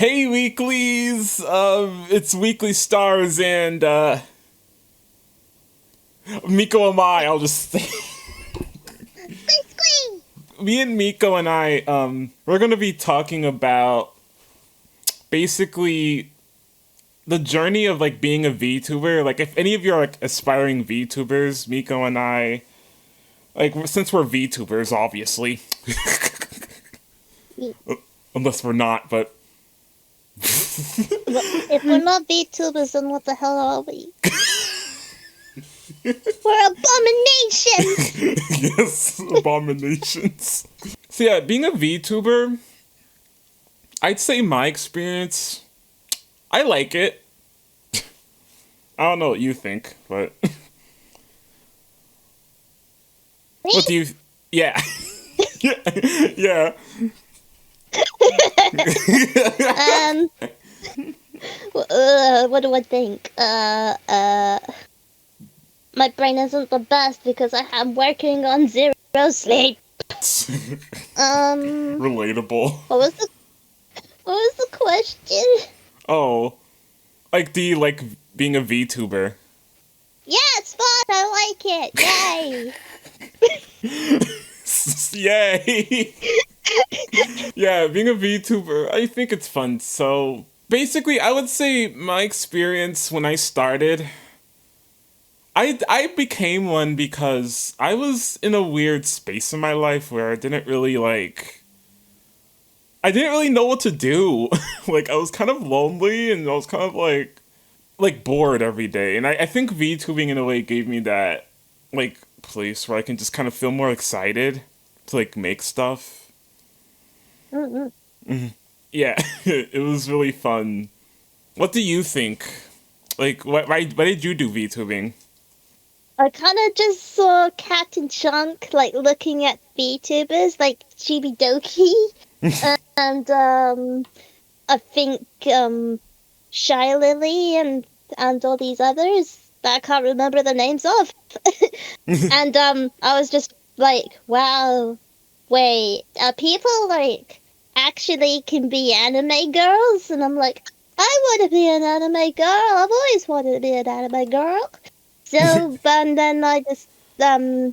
Hey weeklies! It's Weekly Stars and Miko and I'll just say me and Miko and we're gonna be talking about basically the journey of like being a VTuber. Like if any of you are like aspiring VTubers, Miko and like since we're VTubers, obviously. Unless we're not, but if we're not VTubers, then what the hell are we? We're abominations! Yes, abominations. So yeah, being a VTuber, I'd say my experience, I like it. I don't know what you think, but what do you? Yeah, yeah. What do I think? My brain isn't the best because I'm working on zero sleep. Relatable. What was the question? Oh, like do you like being a VTuber? Yeah, it's fun. I like it. Yay! Yay! Yeah, being a VTuber, I think it's fun. So basically, I would say my experience when I started, I became one because I was in a weird space in my life where I didn't really know what to do. Like I was kind of lonely and I was kind of like bored every day. And I think VTubing in a way gave me that like place where I can just kind of feel more excited to like make stuff. Mm-hmm. Yeah, it was really fun. What do you think? Like, why did you do VTubing? I kind of just saw Captain Chunk, like, looking at VTubers, like, Chibi Doki, and, I think, Shy Lily and all these others that I can't remember the names of. And, I was just like, wow, wait, people, like, actually can be anime girls? And I'm like, I want to be an anime girl. I've always wanted to be an anime girl. So, and then I just, I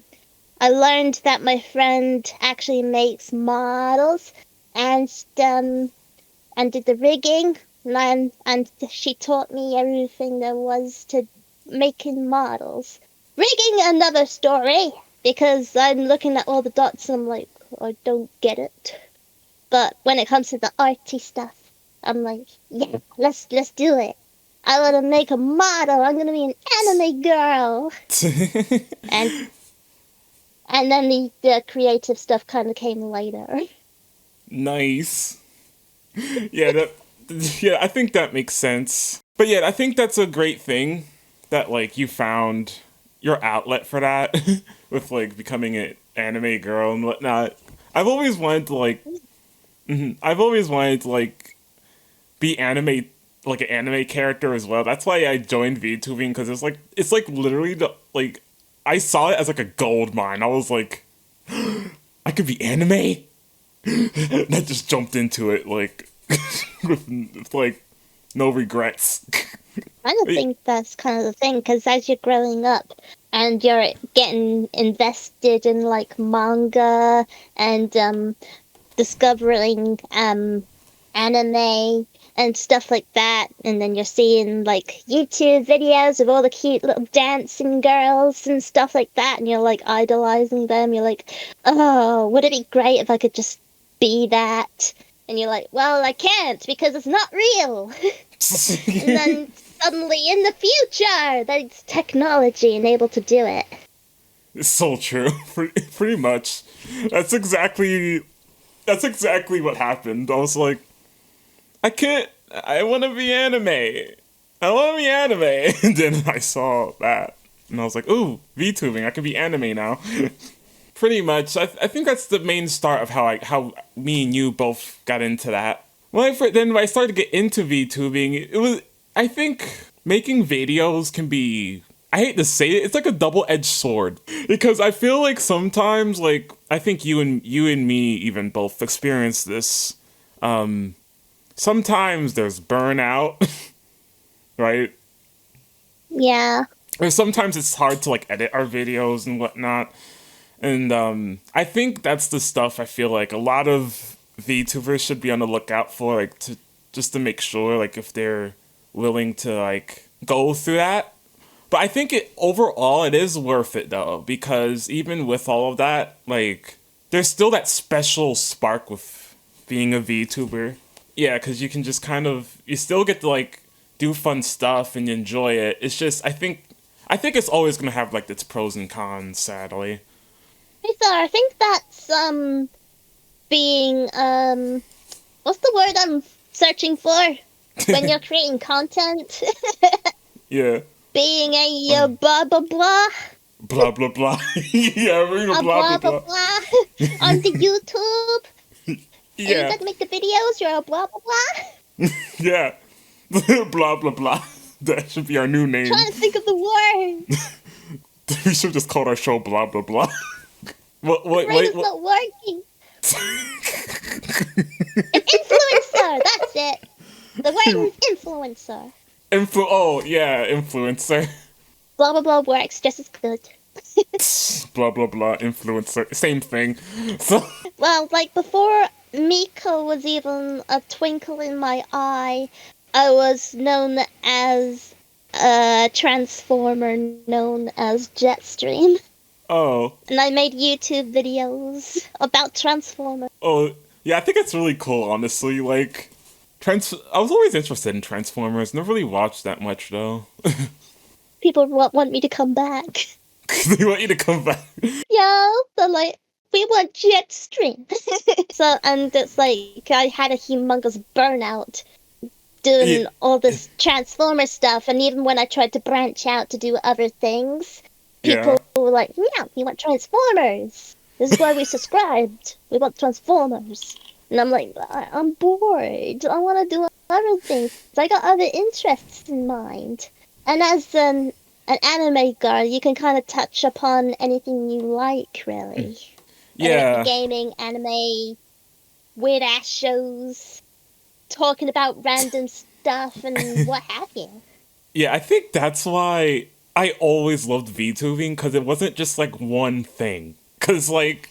learned that my friend actually makes models and did the rigging, and she taught me everything there was to making models. Rigging, another story, because I'm looking at all the dots and I'm like, I don't get it. But when it comes to the arty stuff, I'm like, yeah, let's do it. I want to make a model. I'm gonna be an anime girl. and then the creative stuff kind of came later. Nice. Yeah, yeah, I think that makes sense. But yeah, I think that's a great thing that like you found your outlet for that with like becoming an anime girl and whatnot. I've always wanted to I've always wanted to like be like an anime character as well. That's why I joined VTubing because it's like literally like I saw it as like a gold mine. I was like, I could be anime. And I just jumped into it like with like no regrets. I don't think that's kind of the thing, because as you're growing up and you're getting invested in like manga and discovering anime and stuff like that, and then you're seeing like YouTube videos of all the cute little dancing girls and stuff like that, and you're like idolizing them. You're like, oh, would it be great if I could just be that? And you're like, well, I can't because it's not real. And then suddenly in the future, there's technology and able to do it. It's so true. Pretty much. That's exactly what happened. I was like, I want to be anime. I want to be anime. And then I saw that. And I was like, ooh, VTubing. I can be anime now. Pretty much. I think that's the main start of how me and you both got into that. When I started to get into VTubing, I think making videos can be, I hate to say it, it's like a double-edged sword. Because I feel like sometimes, like, I think you and me even both experienced this, sometimes there's burnout, right? Yeah. Or sometimes it's hard to like edit our videos and whatnot. And I think that's the stuff I feel like a lot of VTubers should be on the lookout for, like to just to make sure like if they're willing to like go through that. But I think it overall it is worth it though, because even with all of that, like there's still that special spark with being a VTuber. Yeah, because you can just kind of you still get to like do fun stuff and enjoy it. It's just I think it's always gonna have like its pros and cons, sadly. Hey, so I think that's being what's the word I'm searching for when you're creating content? Yeah. Being a blah blah blah. Blah blah blah. Yeah, we're gonna blah blah blah. On the YouTube. And you Yeah. got to make the videos. You're a blah blah blah. Yeah. Blah blah blah. That should be our new name. Trying to think of the word. We should just call our show blah blah blah. What? The brain is not working. An influencer. That's it. The word is influencer. Oh yeah, influencer. Blah blah blah works just as good. Blah blah blah. Influencer. Same thing. So. Well, like before Miko was even a twinkle in my eye, I was known as a transformer known as Jetstream. Oh. And I made YouTube videos about Transformers. Oh yeah, I think it's really cool. Honestly, like. I was always interested in Transformers. Never really watched that much though. People want me to come back. They want you to come back. Yeah, they're like, we want Jetstream. So, and it's like, I had a humongous burnout doing all this Transformer stuff, and even when I tried to branch out to do other things, people were like, yeah, we want Transformers. This is why we subscribed. We want Transformers. And I'm like, I'm bored. I want to do other things. I got other interests in mind. And as an anime girl, you can kind of touch upon anything you like, really. Yeah. Gaming, anime, weird ass shows, talking about random stuff, and what have you. Yeah, I think that's why I always loved VTubing, because it wasn't just like one thing. Because like.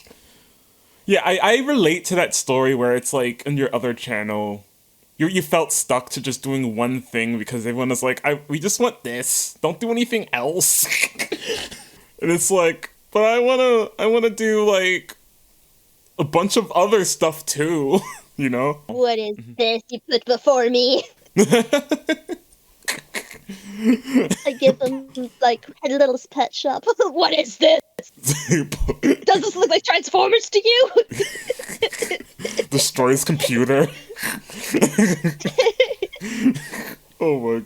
Yeah, I relate to that story where it's like in your other channel, you felt stuck to just doing one thing because everyone was like, we just want this. Don't do anything else. And it's like, but I wanna do like a bunch of other stuff too, you know? What is this you put before me? I give them like a little pet shop. What is this? Does this look like Transformers to you? Destroys computer. Oh my.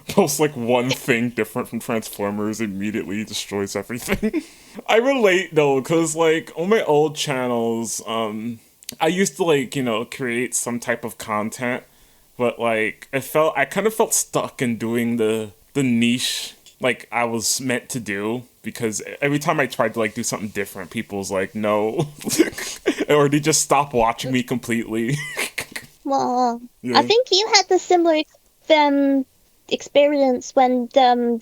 Post like one thing different from Transformers, immediately destroys everything. I relate though, because like on my old channels, I used to like, create some type of content, but like I kind of felt stuck in doing the niche like I was meant to do, because every time I tried to like do something different, people's like no. Or they just stop watching me completely. Well, Yeah. I think you had the similar experience when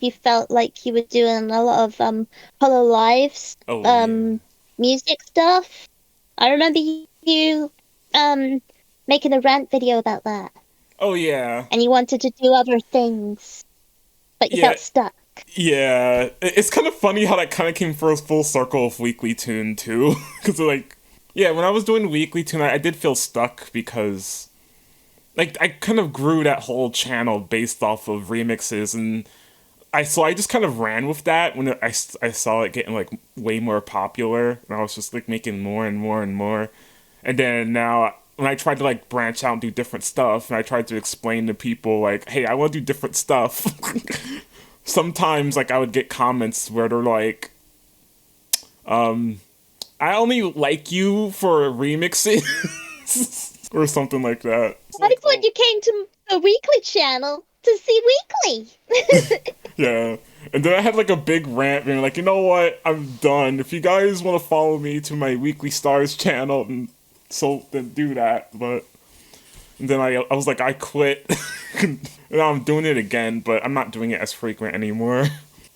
you felt like you were doing a lot of Hollow Lives music stuff. I remember you making a rant video about that. Oh yeah. And you wanted to do other things, but you felt stuck. Yeah, it's kind of funny how that kind of came full circle with Weekly Tune too, because like, yeah, when I was doing Weekly Tune, I did feel stuck because, like, I kind of grew that whole channel based off of remixes, and I just kind of ran with that when I saw it getting like way more popular, and I was just like making more and more and more, and then now when I tried to like branch out and do different stuff, and I tried to explain to people like, hey, I want to do different stuff. Sometimes like I would get comments where they're like, I only like you for remixes or something like that. I thought you came to the Weekly channel to see Weekly. Yeah. And then I had like a big rant being like, you know what, I'm done. If you guys want to follow me to my Weekly Stars channel, then do that. But And then I was like, I quit. And now I'm doing it again, but I'm not doing it as frequent anymore.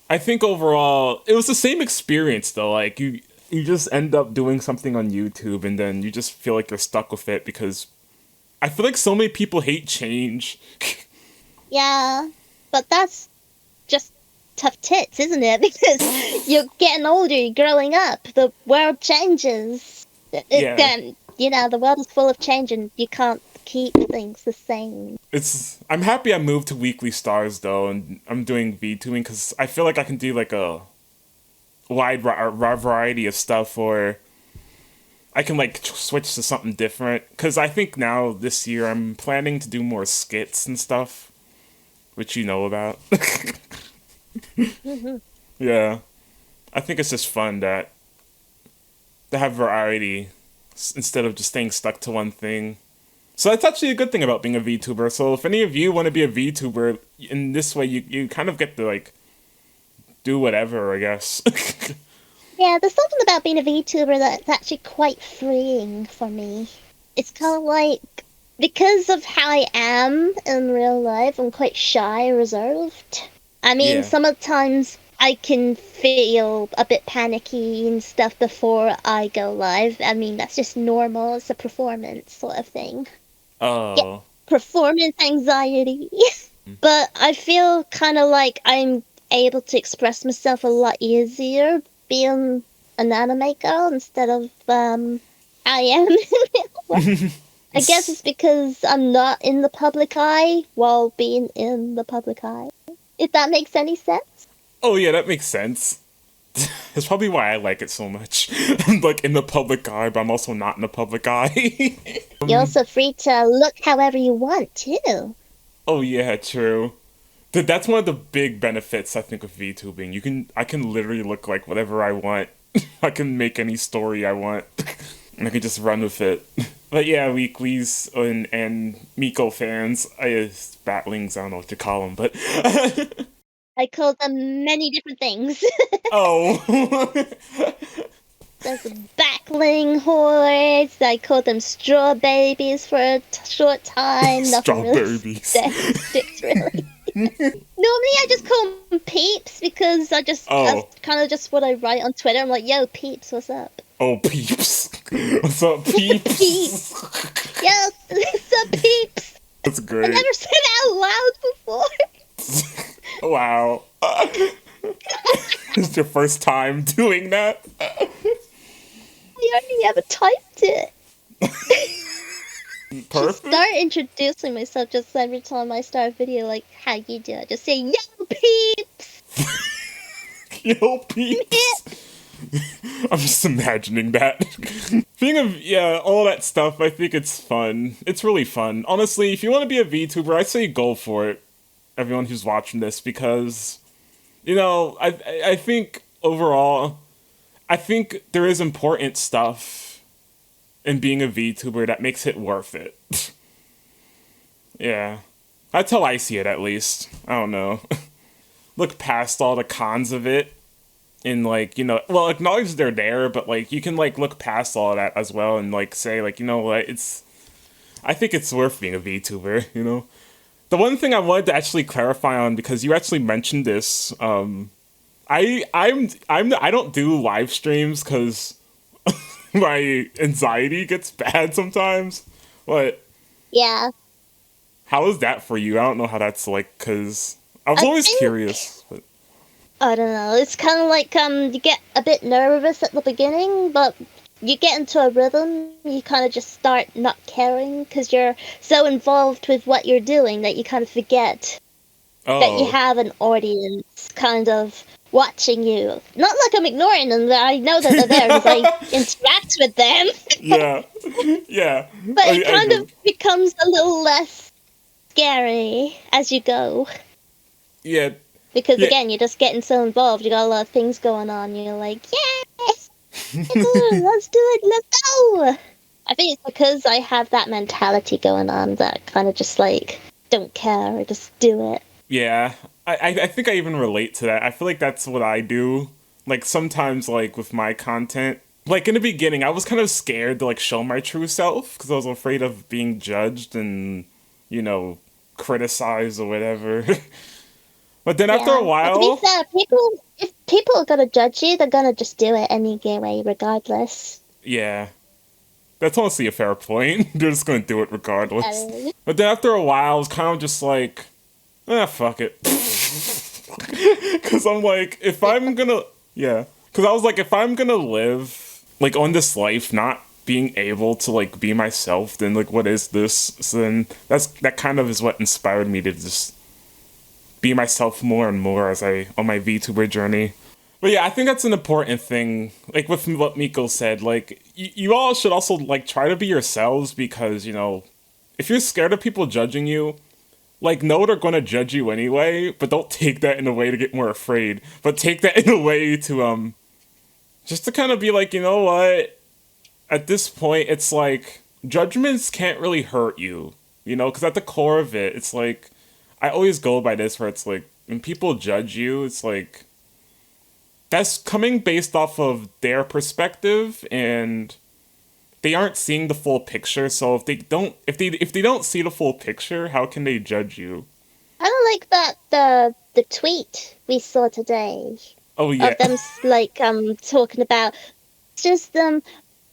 I think overall, it was the same experience though. Like you just end up doing something on YouTube and then you just feel like you're stuck with it because I feel like so many people hate change. Yeah, but that's just tough tits, isn't it? Because you're getting older, you're growing up, the world changes. Yeah. The world is full of change and you can't keep things the same. I'm happy I moved to Weekly Stars though, and I'm doing VTubing because I feel like I can do like a wide variety of stuff, or I can like switch to something different. Because I think now this year I'm planning to do more skits and stuff, which you know about. Yeah, I think it's just fun that to have variety instead of just staying stuck to one thing. So that's actually a good thing about being a VTuber. So if any of you want to be a VTuber, in this way you kind of get to like do whatever, I guess. Yeah, there's something about being a VTuber that's actually quite freeing for me. It's kind of like, because of how I am in real life, I'm quite shy and reserved. I mean, Yeah. some of the times I can feel a bit panicky and stuff before I go live. I mean, that's just normal. It's a performance sort of thing. Oh. Performance anxiety. But I feel kind of like I'm able to express myself a lot easier being an anime girl instead of I am in real life. I guess it's because I'm not in the public eye while being in the public eye. If that makes any sense. Oh yeah, that makes sense. That's probably why I like it so much. I'm like in the public eye, but I'm also not in the public eye. You're also free to look however you want too. Oh yeah, true. That's one of the big benefits I think of VTubing. I can literally look like whatever I want. I can make any story I want. And I can just run with it. But yeah, weeklies and Miko fans, batlings, I don't know what to call them, but I call them many different things. oh. There's backling hordes. I call them straw babies for a short time. Straw Nothing really babies. sticks really. Normally I just call them peeps because that's kind of just what I write on Twitter. I'm like, yo, peeps, what's up? Oh, peeps. What's up, peeps? Peeps. Yo, what's up, peeps? That's great. I never said it out loud before. Wow. It's your first time doing that? I already ever typed it. Perfect. Just start introducing myself just every time I start a video, like, how you doing? Just say, yo, peeps! Yo, peeps! I'm just imagining that. Speaking of, yeah, all that stuff, I think it's fun. It's really fun. Honestly, if you want to be a VTuber, I say go for it. Everyone who's watching this, because, I think overall, I think there is important stuff in being a VTuber that makes it worth it. Yeah. That's how I see it, at least. I don't know. Look past all the cons of it and, acknowledge they're there, but, you can, look past all of that as well and, say, you know what, I think it's worth being a VTuber, The one thing I wanted to actually clarify on, because you actually mentioned this, I don't do live streams because my anxiety gets bad sometimes. But Yeah. how is that for you? I don't know how that's like, because I was always curious. But I don't know. It's kind of like you get a bit nervous at the beginning, but you get into a rhythm. You kind of just start not caring because you're so involved with what you're doing that you kind of forget that you have an audience kind of watching you. Not like I'm ignoring them. I know that they're there because I interact with them. yeah. But it kind of becomes a little less scary as you go. Yeah. Because again, you're just getting so involved. You got a lot of things going on. You're like, yeah, let's do it. Let's go. I think it's because I have that mentality going on that kind of just don't care, just do it. Yeah, I think I even relate to that. I feel like that's what I do. Sometimes, with my content, like in the beginning, I was kind of scared to like show my true self because I was afraid of being judged and, you know, criticized or whatever. But then after a Yeah. But to be while, fair, if people are gonna judge you, they're gonna just do it anyway, regardless. yeah, that's honestly a fair point. They're just gonna do it regardless. Um, But then after a while, I was kind of just like, fuck it. Because I'm like, if I'm gonna, yeah. Because I was like, if I'm gonna live, like, on this life, not being able to, like, be myself, then, like, what is this? So then that kind of is what inspired me to just be myself more and more on my VTuber journey. But yeah, I think that's an important thing. Like with what Miko said, like you all should also like try to be yourselves because, you know, if you're scared of people judging you, like no, they're gonna judge you anyway. But don't take that in a way to get more afraid. But take that in a way to just to kind of be like, you know what? At this point, it's like judgments can't really hurt you, you know, because at the core of it, it's like I always go by this where it's like when people judge you, it's like that's coming based off of their perspective and they aren't seeing the full picture. So if they don't see the full picture, how can they judge you? I don't like that the tweet we saw today Oh yeah. of them like talking about just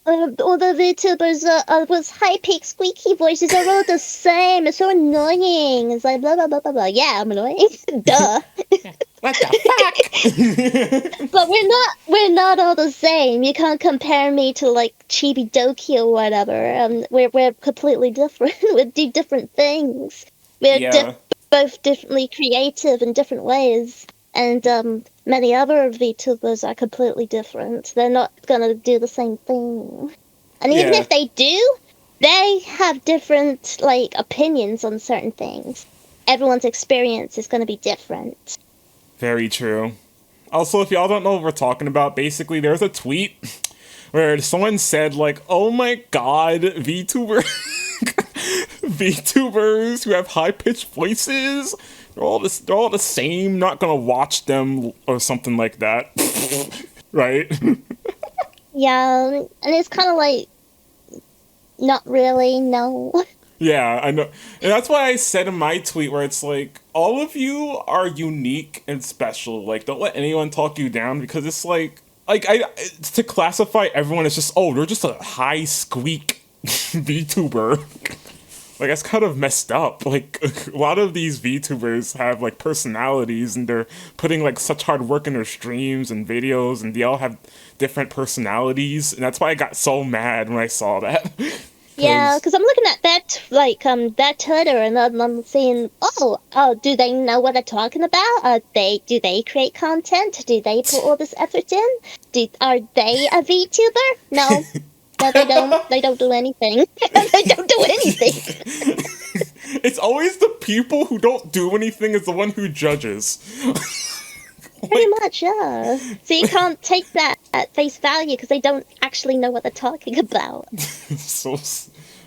all the VTubers with high pitched squeaky voices are all the same. It's so annoying. It's like blah blah blah blah blah. Yeah, I'm annoying. Duh. What the fuck? But we're not all the same. You can't compare me to like Chibi Doki or whatever. We're completely different. We do different things. We're Yeah. both differently creative in different ways. And many other VTubers are completely different. They're not gonna do the same thing. And even Yeah. if they do, they have different like opinions on certain things. Everyone's experience is gonna be different. Very true. Also, if y'all don't know what we're talking about, basically there's a tweet where someone said like, "Oh my god, VTubers who have high pitched voices, they're all the same. Not gonna watch them or something like that." Right? Yeah, and it's kind of like, not really, no. Yeah, I know. And that's why I said in my tweet where it's like, all of you are unique and special. Like, don't let anyone talk you down because it's like to classify everyone as just, oh, they're just a high squeak VTuber. Like, that's kind of messed up. Like, a lot of these VTubers have, like, personalities and they're putting, like, such hard work in their streams and videos and they all have different personalities. And that's why I got so mad when I saw that. Yeah, because I'm looking at that Twitter and I'm saying, do they know what they're talking about? Do they create content? Do they put all this effort in? Are they a VTuber? No. No, they don't. They don't do anything. They don't do anything. It's always the people who don't do anything is the one who judges. Pretty much, yeah. So you can't take that at face value because they don't actually know what they're talking about. So,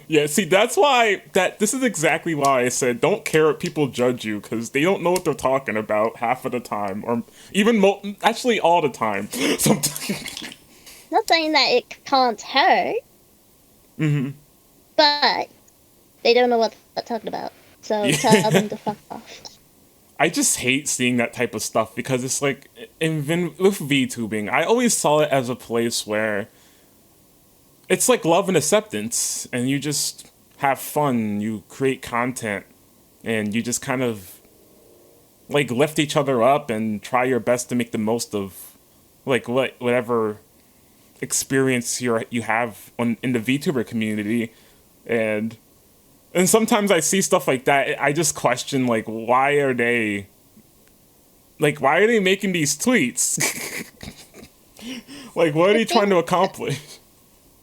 yeah, see, that's why this is exactly why I said don't care if people judge you because they don't know what they're talking about half of the time, or even actually all the time. Sometimes. Not saying that it can't hurt, but they don't know what they're talking about. So tell them to fuck off. I just hate seeing that type of stuff because it's like, even with VTubing, I always saw it as a place where it's like love and acceptance, and you just have fun, you create content, and you just kind of like lift each other up and try your best to make the most of like whatever experience you have in the VTuber community, and sometimes I see stuff like that. I just question like why are they making these tweets? Like what are they trying to accomplish?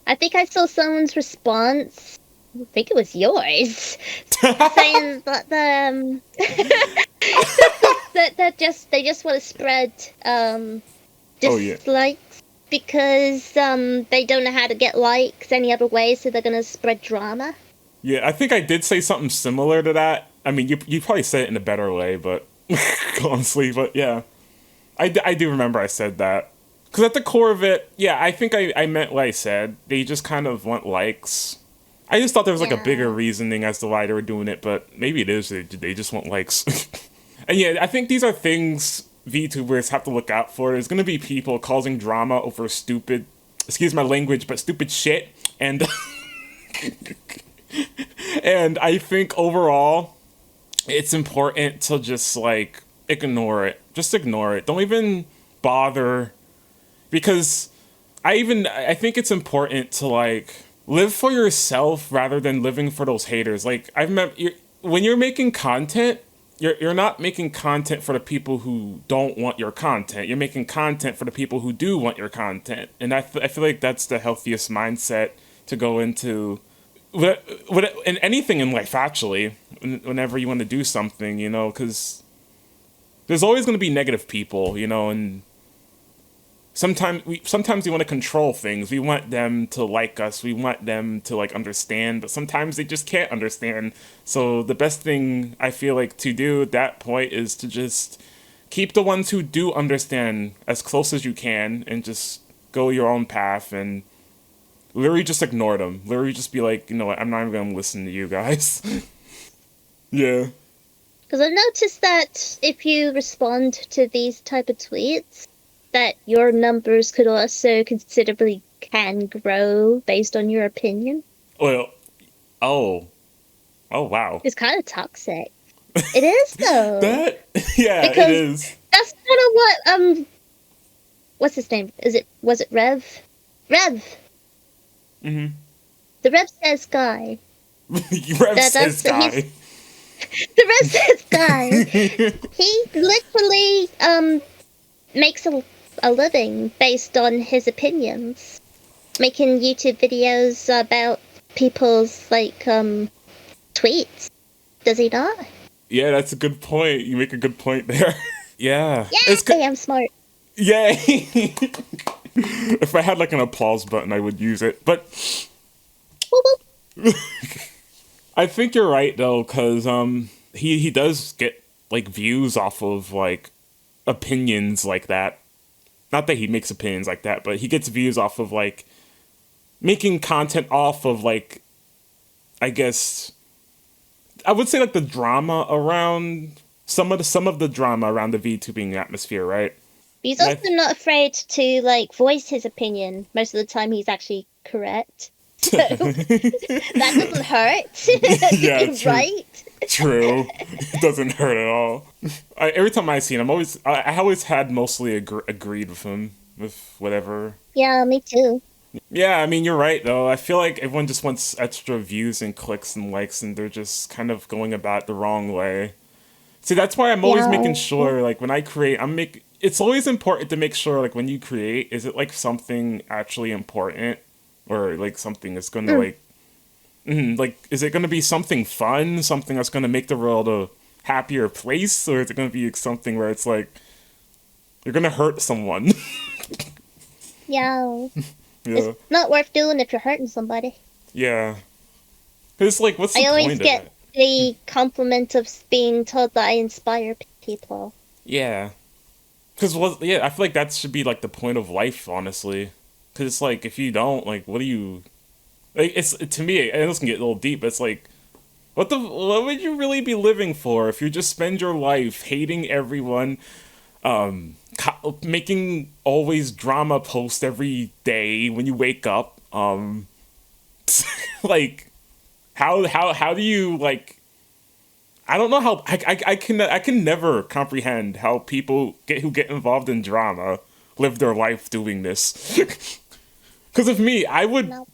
I think I saw someone's response. I think it was yours, saying that they just want to spread dislikes because they don't know how to get likes any other way, so they're gonna spread drama. Yeah, I think I did say something similar to that. I mean, you probably said it in a better way, but honestly, but yeah, I do remember I said that. Because at the core of it, yeah, I think I meant what I said. They just kind of want likes. I just thought there was like a bigger Yeah. reasoning as to why they were doing it, but maybe it is they just want likes. And yeah, I think these are things VTubers have to look out for. There's gonna be people causing drama over stupid, excuse my language, but stupid shit. And and I think overall, it's important to just like ignore it. Just ignore it. Don't even bother, because I think it's important to like live for yourself rather than living for those haters. Like I've met when you're making content, you're not making content for the people who don't want your content. You're making content for the people who do want your content, and I feel like that's the healthiest mindset to go into. In anything in life, actually, whenever you want to do something, you know, because there's always going to be negative people, you know, and sometimes we want to control things. We want them to like us. We want them to like understand, but sometimes they just can't understand. So the best thing I feel like to do at that point is to just keep the ones who do understand as close as you can, and just go your own path and literally just ignore them. Literally just be like, you know what, I'm not even gonna listen to you guys. Yeah. Because I've noticed that if you respond to these type of tweets, that your numbers could also considerably can grow based on your opinion. Well, oh wow. It's kind of toxic. It is though. Yeah, because it is. That's kind of what what's his name? Was it Rev? Rev. Mm-hmm. The Rev says guy. Rev says guy. The Rev says guy. He literally makes a living based on his opinions, making YouTube videos about people's like tweets. Does he not? Yeah, that's a good point. You make a good point there. Yeah. Yeah, I am smart. Yay! If I had like an applause button, I would use it. But Whoop, whoop. I think you're right though, because he does get like views off of like opinions like that. Not that he makes opinions like that, but he gets views off of like making content off of like, I guess I would say like the drama around some of the drama around the VTubing atmosphere, right? He's also not afraid to like voice his opinion. Most of the time, he's actually correct. So that doesn't hurt. Yeah, true. Right? True. It doesn't hurt at all. Every time I see him, I always had mostly agreed with him with whatever. Yeah, me too. Yeah, I mean, you're right though. I feel like everyone just wants extra views and clicks and likes, and they're just kind of going about it the wrong way. See, that's why I'm always making sure, like when I create, it's always important to make sure, like when you create, is it like something actually important, or like something that's going to like, is it going to be something fun, something that's going to make the world a happier place, or is it going to be something where it's like you're going to hurt someone? Yeah. Yeah. It's not worth doing if you're hurting somebody. Yeah. It's like, what's the I point always of get it? the compliment of being told that I inspire people. Yeah. Because, I feel like that should be, like, the point of life, honestly. Because it's like, if you don't, like, what do you... Like, it's, to me, and this can get a little deep, but it's like, what would you really be living for if you just spend your life hating everyone, making always drama posts every day when you wake up, like, how do you, like, I don't know how, I can never comprehend how people who get involved in drama live their life doing this. Because of me, I would, No.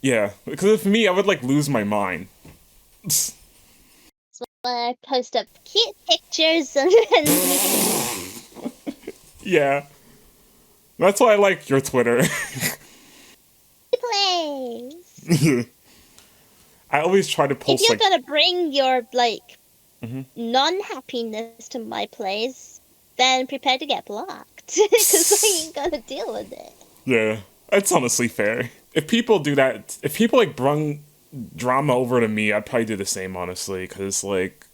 yeah, because of me, I would, like, lose my mind. So I post up cute pictures and Yeah. That's why I like your Twitter. plays. I always try to If post, you're like... gonna bring your like Mhm. non-happiness to my place, then prepare to get blocked because I ain't gonna deal with it. Yeah, that's honestly fair. If people do that, if people, like, brung drama over to me, I'd probably do the same, honestly, because, like,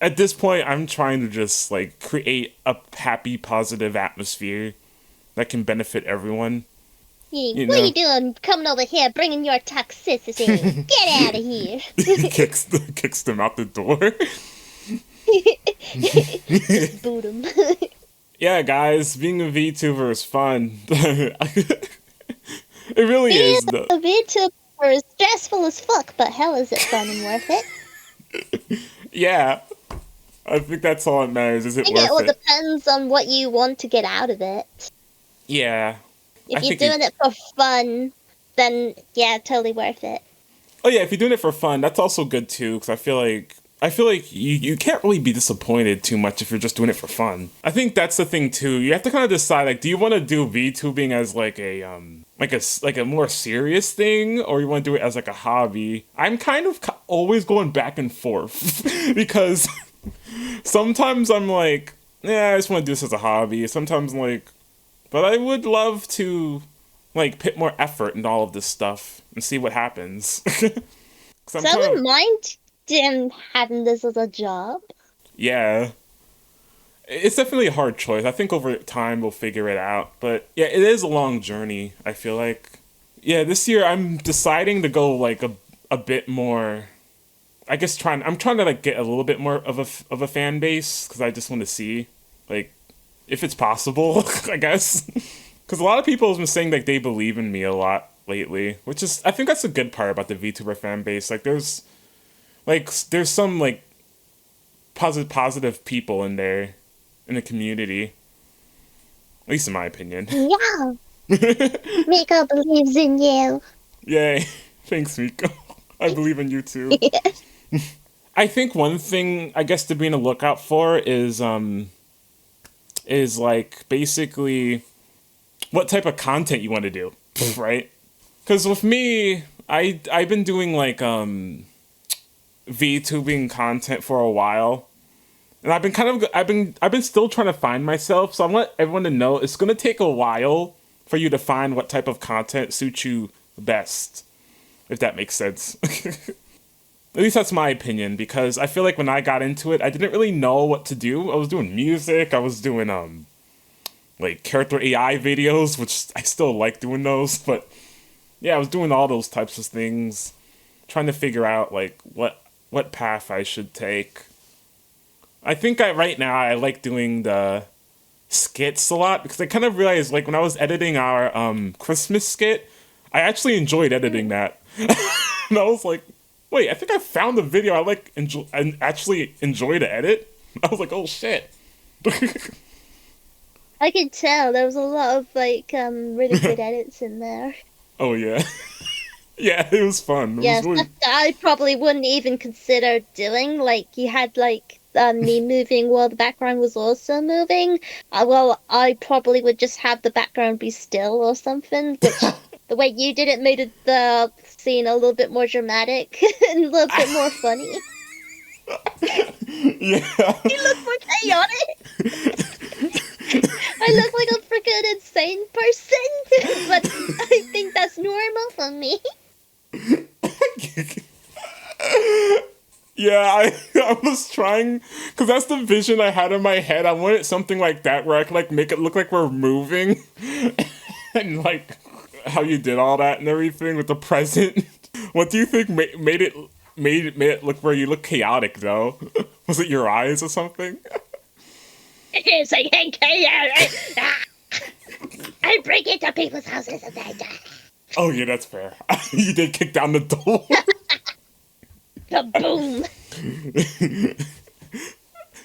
at this point, I'm trying to just, like, create a happy, positive atmosphere. that can benefit everyone. Hey, what are you doing coming over here bringing your toxicity? Get out of here. kicks them out the door. Just boot him. Yeah, guys, being a VTuber is fun. It really Being is, though. a VTuber is stressful as fuck, but hell is it fun and worth it? Yeah. I think that's all that matters. Is it I think worth it all it? depends on what you want to get out of it. Yeah. If you're doing it for fun, then yeah, totally worth it. Oh yeah, if you're doing it for fun, that's also good too. Because I feel like you can't really be disappointed too much if you're just doing it for fun. I think that's the thing too. You have to kind of decide, like, do you want to do VTubing as like a more serious thing, or you want to do it as like a hobby? I'm kind of always going back and forth because sometimes I'm like, yeah, I just want to do this as a hobby. Sometimes I'm like, but I would love to like put more effort into all of this stuff and see what happens. So I wouldn't mind having this as a job. Yeah. It's definitely a hard choice. I think over time we'll figure it out. But yeah, it is a long journey, I feel like. Yeah, this year I'm deciding to go like a bit more, I guess I'm trying to like get a little bit more of a fan base because I just want to see like if it's possible, I guess. Because a lot of people have been saying like they believe in me a lot lately, which is, I think that's a good part about the VTuber fan base. Like there's some like positive people in there in the community, at least in my opinion. Yeah. Miko believes in you. Yay. Thanks, Miko. I believe in you too. I think one thing I guess to be on the lookout for is like basically what type of content you want to do, right? Because with me, I've been doing like VTubing content for a while, and I've been still trying to find myself. So I want everyone to know it's gonna take a while for you to find what type of content suits you best, if that makes sense. At least that's my opinion, because I feel like when I got into it, I didn't really know what to do. I was doing music, I was doing like character AI videos, which I still like doing those, but yeah, I was doing all those types of things, trying to figure out like what path I should take. I think right now I like doing the skits a lot, because I kind of realized like when I was editing our Christmas skit, I actually enjoyed editing that. And I was like, wait, I think I found the video I like and actually enjoy to edit. I was like, oh shit. I could tell there was a lot of like really good edits in there. Oh yeah. Yeah, it was fun. Yeah, stuff that I probably wouldn't even consider doing. Like you had like me moving while the background was also moving. Well, I probably would just have the background be still or something, which the way you did it made the scene a little bit more dramatic and a little bit more funny. Yeah. You look more chaotic. I look like a freaking insane person, but I think that's normal for me. Yeah, I was trying, because that's the vision I had in my head. I wanted something like that where I could like make it look like we're moving, and like how you did all that and everything with the present. What do you think made it look where you look chaotic though? Was it your eyes or something? It's like, hey, chaotic. I break into people's houses and they die. Oh yeah, that's fair. You did kick down the door. Kaboom!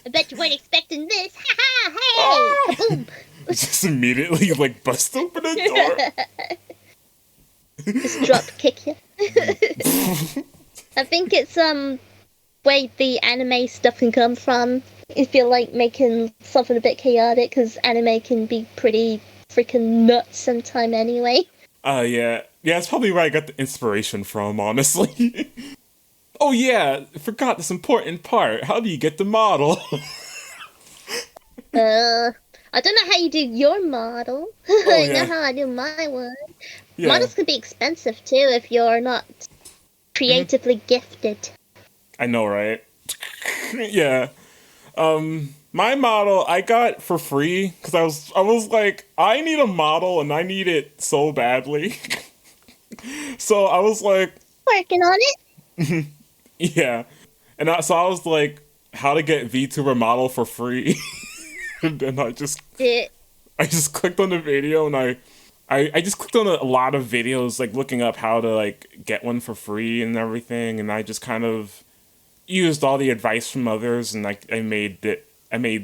I bet you weren't expecting this. Ha ha! Hey! Kaboom! Just immediately like bust open the door. Just drop kick you. I think it's where the anime stuff can come from. If you're like making something a bit chaotic, because anime can be pretty freaking nuts sometime anyway. Yeah, that's probably where I got the inspiration from, honestly. Oh yeah, I forgot this important part. How do you get the model? I don't know how you do your model. Oh, I know how I do my one. Yeah. Models can be expensive too if you're not creatively gifted. I know, right? Yeah. My model I got for free because I was like, I need a model and I need it so badly. So I was like, Working on it. yeah. So I was like, how to get VTuber model for free. And then Yeah. I just clicked on the video and I just clicked on a lot of videos like looking up how to like get one for free and everything, and I just kind of used all the advice from others, and like I made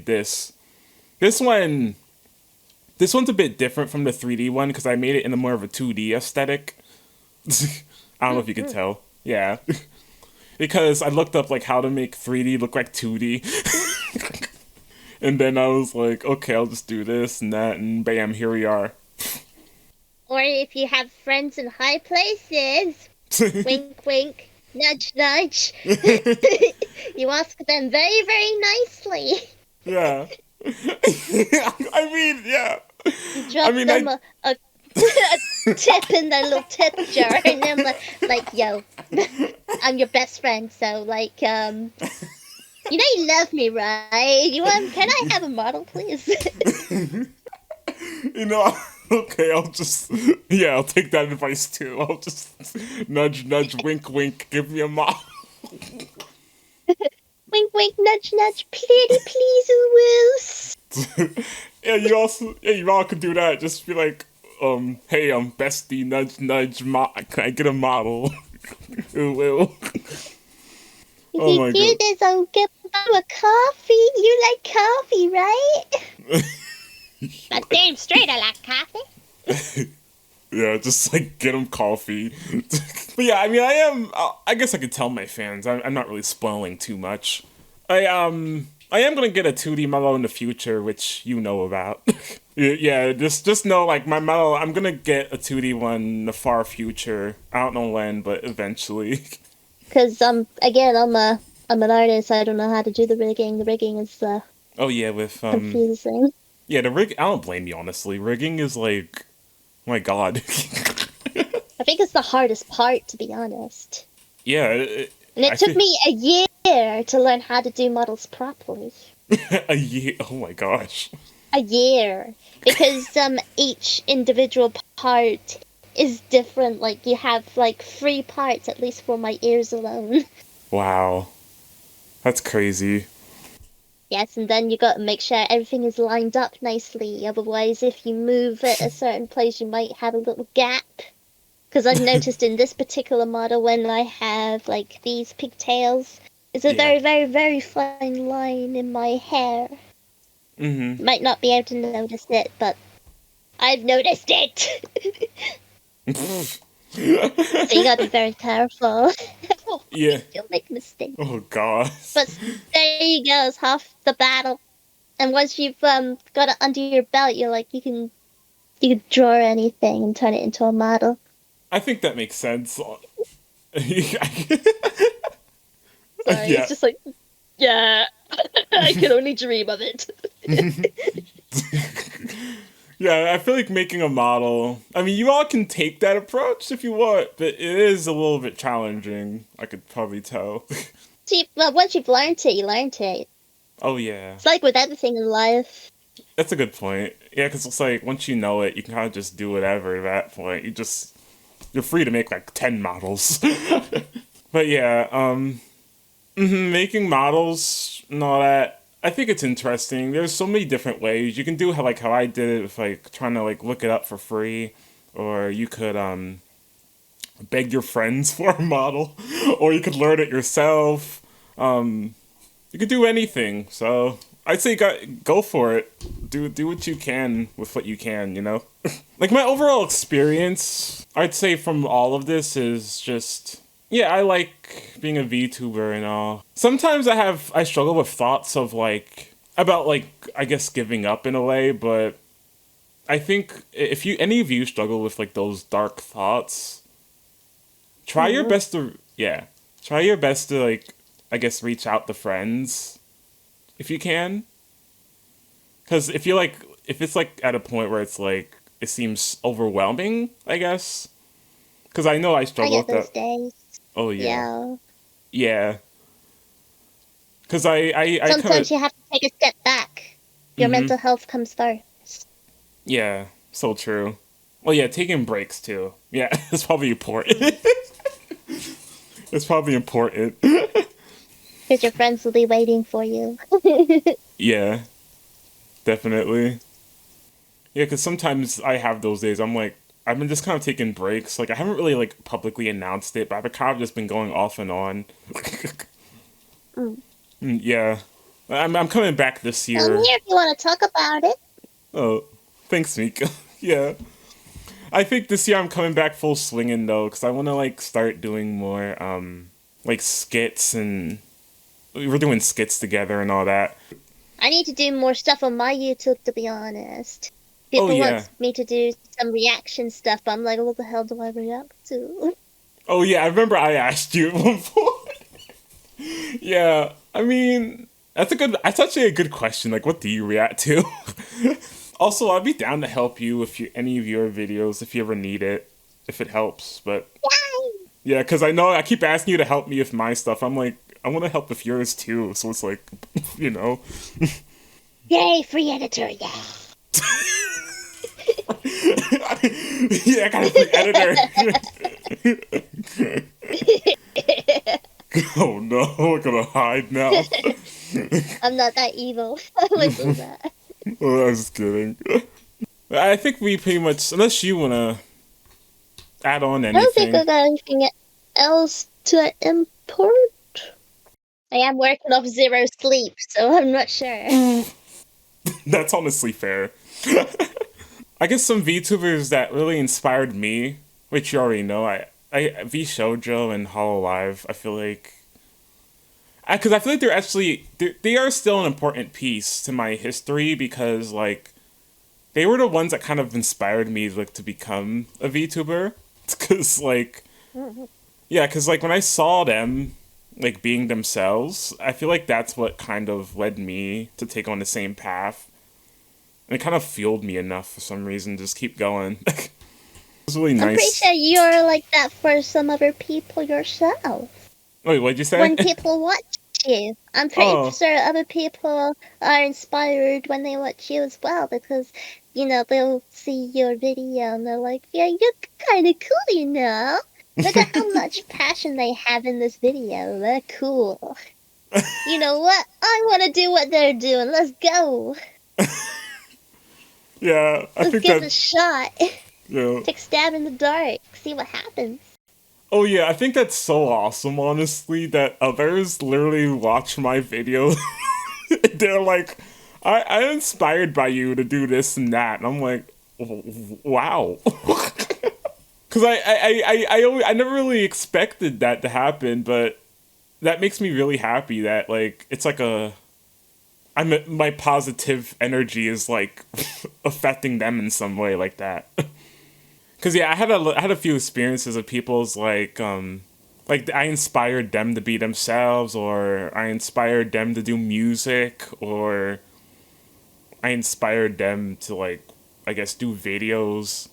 this. This one this one's a bit different from the 3D one because I made it in a more of a 2D aesthetic. I don't know if you can tell. Yeah. Because I looked up like how to make 3D look like 2D. And then I was like, okay, I'll just do this and that, and bam, here we are. Or if you have friends in high places, wink, wink, nudge, nudge. You ask them very, very nicely. Yeah. I mean, yeah. You drop them a tip in their little tip jar, and then like, yo, I'm your best friend, so like, you know you love me, right? Can I have a model, please? You know, okay, I'll take that advice too. I'll just nudge, nudge, wink, wink, give me a model. Wink, wink, nudge, nudge, pretty please, woos. Yeah, you all could do that. Just be like, hey, I'm bestie, nudge, nudge, can I get a model? Ooh, ooh. If you do this, I'll get you a coffee. You like coffee, right? But damn straight, I like coffee. Yeah, just like get them coffee. But yeah, I mean, I guess I could tell my fans. I'm not really spoiling too much. I am gonna get a 2D model in the future, which you know about. Yeah, just know like my model. I'm gonna get a 2D one in the far future. I don't know when, but eventually. Because again, I'm an artist. I don't know how to do the rigging. The rigging is Oh yeah, with confusing. Yeah, the rig. I don't blame you, honestly. Rigging is like, oh my god. I think it's the hardest part, to be honest. Yeah, and it took me a year to learn how to do models properly. A year? Oh my gosh. A year, because each individual part is different. Like you have like 3 parts at least for my ears alone. Wow, that's crazy. Yes, and then you got to make sure everything is lined up nicely. Otherwise, if you move at a certain place, you might have a little gap. Because I've noticed in this particular model, when I have like these pigtails, it's a very, very, very fine line in my hair. Mm-hmm. You might not be able to notice it, but I've noticed it. So you gotta be very careful. Yeah. You'll make mistakes. Oh god. But there you go, it's half the battle. And once you've got it under your belt, you're like you can draw anything and turn it into a model. I think that makes sense. Sorry, Yeah. it's just like, yeah, I can only dream of it. Yeah, I feel like making a model. I mean, you all can take that approach if you want, but it is a little bit challenging. I could probably tell. See, well, once you've learned it, you learned it. Oh yeah. It's like with everything in life. That's a good point. Yeah, because it's like once you know it, you can kind of just do whatever at that point. You're free to make like 10 models. But yeah, making models and all that. I think it's interesting. There's so many different ways you can do how I did it with like trying to like look it up for free, or you could beg your friends for a model, or you could learn it yourself. You could do anything. So I'd say go for it. Do what you can with what you can. You know, like my overall experience, I'd say from all of this is just. Yeah, I like being a VTuber and all. Sometimes I struggle with thoughts of about I guess giving up in a way, but I think if any of you struggle with like those dark thoughts, try your best to like I guess reach out to friends if you can. Cuz if it's like at a point where it's like it seems overwhelming, I guess. Cuz I know I struggle with those that. days. Oh yeah. Yeah. Yeah. Because I sometimes you have to take a step back. Your mental health comes first. Yeah, so true. Well, yeah, taking breaks too. Yeah, it's probably important. It's probably important. Because your friends will be waiting for you. Yeah, definitely. Yeah, because sometimes I have those days. I'm like, I've been just kind of taking breaks. Like, I haven't really like publicly announced it, but I've kind of just been going off and on. Mm. Yeah, I'm coming back this I'm year. here if you want to talk about it. Oh, thanks, Miko. Yeah, I think this year I'm coming back full swinging though, because I want to like start doing more like skits, and we're doing skits together and all that. I need to do more stuff on my YouTube, to be honest. Oh People yeah. want me to do some reaction stuff. I'm like, what the hell do I react to? Oh yeah, I remember I asked you at one point. Yeah, I mean, that's actually a good question. Like, what do you react to? Also, I'd be down to help you if you any of your videos if you ever need it, if it helps. But yeah, because I know I keep asking you to help me with my stuff. I'm like, I want to help with yours too. So it's like, you know. Yay, free editor, yeah. Yeah, I got a free editor. Oh no, we're gonna hide now. I'm not that evil. I would do that. Oh, I was just kidding. I think we pretty much, unless you wanna add on I don't think anything. I got anything else to import. I am working off zero sleep, so I'm not sure. That's honestly fair. I guess some VTubers that really inspired me, which you already know, I V Shoujo and Hololive. I feel like, because I feel like they are still an important piece to my history because like they were the ones that kind of inspired me like to become a VTuber. Because like yeah, because like when I saw them like being themselves, I feel like that's what kind of led me to take on the same path. And it kind of fueled me enough for some reason to just keep going. It was really I'm pretty nice. sure you're like that for some other people yourself. Wait, what'd you say? When people watch you, I'm pretty Oh, sure other people are inspired when they watch you as well because, they'll see your video and they're like, yeah, you're kind of cool, you know? Look at how much passion they have in this video. They're cool. You know what? I want to do what they're doing. Let's go. yeah, I Let's think give it a that, shot. yeah. Take a stab in the dark. See what happens. Oh yeah, I think that's so awesome, honestly, that others literally watch my video. They're like, I'm inspired by you to do this and that. And I'm like, wow. Because I never really expected that to happen, but that makes me really happy that, like, it's like my positive energy is, like, affecting them in some way like that. Because yeah, I had a few experiences of people's like I inspired them to be themselves, or I inspired them to do music, or I inspired them to like I guess do videos.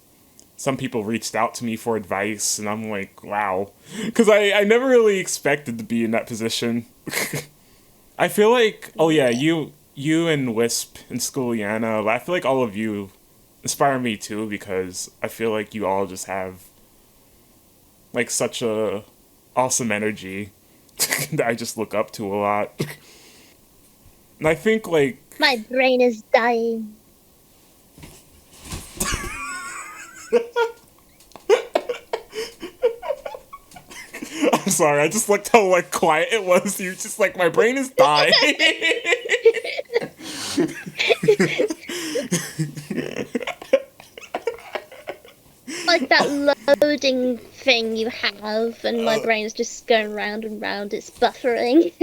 Some people reached out to me for advice, and I'm like, wow, because I never really expected to be in that position. I feel like oh yeah, you and Wisp and Schooliana, I feel like all of you inspire me too because I feel like you all just have like such a awesome energy that I just look up to a lot. And I think like My brain is dying. I'm sorry, I just looked how like quiet it was. You just like my brain is dying. Like that loading thing you have, and my brain's just going round and round. It's buffering.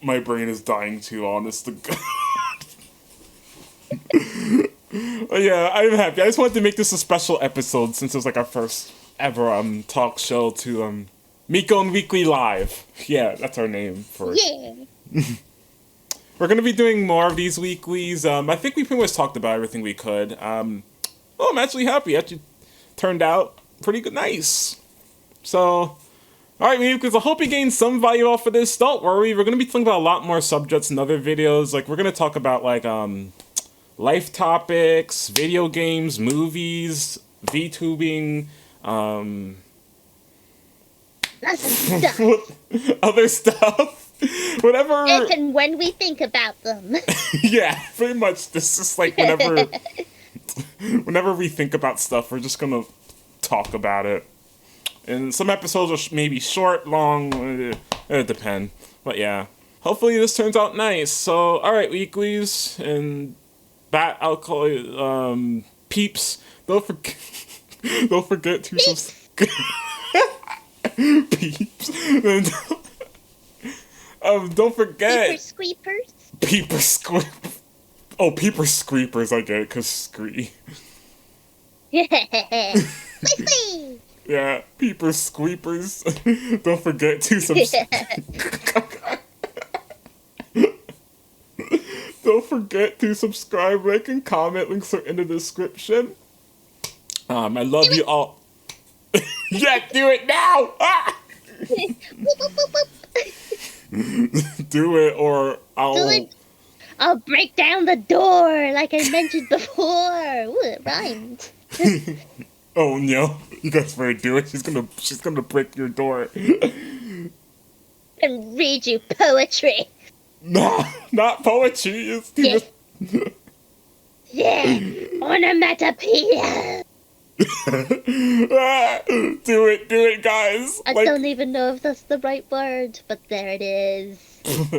My brain is dying too, honest to God. Yeah, I'm happy. I just wanted to make this a special episode since it was like our first ever talk show to Miko and Weekly Live. Yeah, that's our name for it. Yeah. We're gonna be doing more of these weeklies. I think we pretty much talked about everything we could. Oh, I'm actually happy. It actually turned out pretty good, nice. So, Alright, because I hope you gained some value off of this. Don't worry, we're going to be talking about a lot more subjects in other videos. Like, we're going to talk about, like, life topics, video games, movies, VTubing, Lots of stuff. other stuff. Whatever. If and when we think about them. Yeah, pretty much. This is like whenever we think about stuff, we're just going to talk about it. And some episodes are maybe short, long, it depends. But yeah, hopefully this turns out nice. So, alright, weeklies, and that I'll call it, peeps. Don't forget to subscribe. Peeps. And, don't forget. Peeper squeepers. Peeper squeep. Oh, peeper squeepers, I get it, because scree. Yeah. Squeak. Yeah, peeper squeepers. Don't forget to subscribe. Don't forget to subscribe, like, and comment. Links are in the description. I love you all. Yeah, do it now! Ah! Do it, or I'll... Do it. I'll break down the door, like I mentioned before. Ooh, it rhymed. Oh no, you guys better do it. She's gonna break your door. And read you poetry. No, not poetry. It's Yeah, onomatopoeia. Do it, guys. I don't even know if that's the right word, but there it is.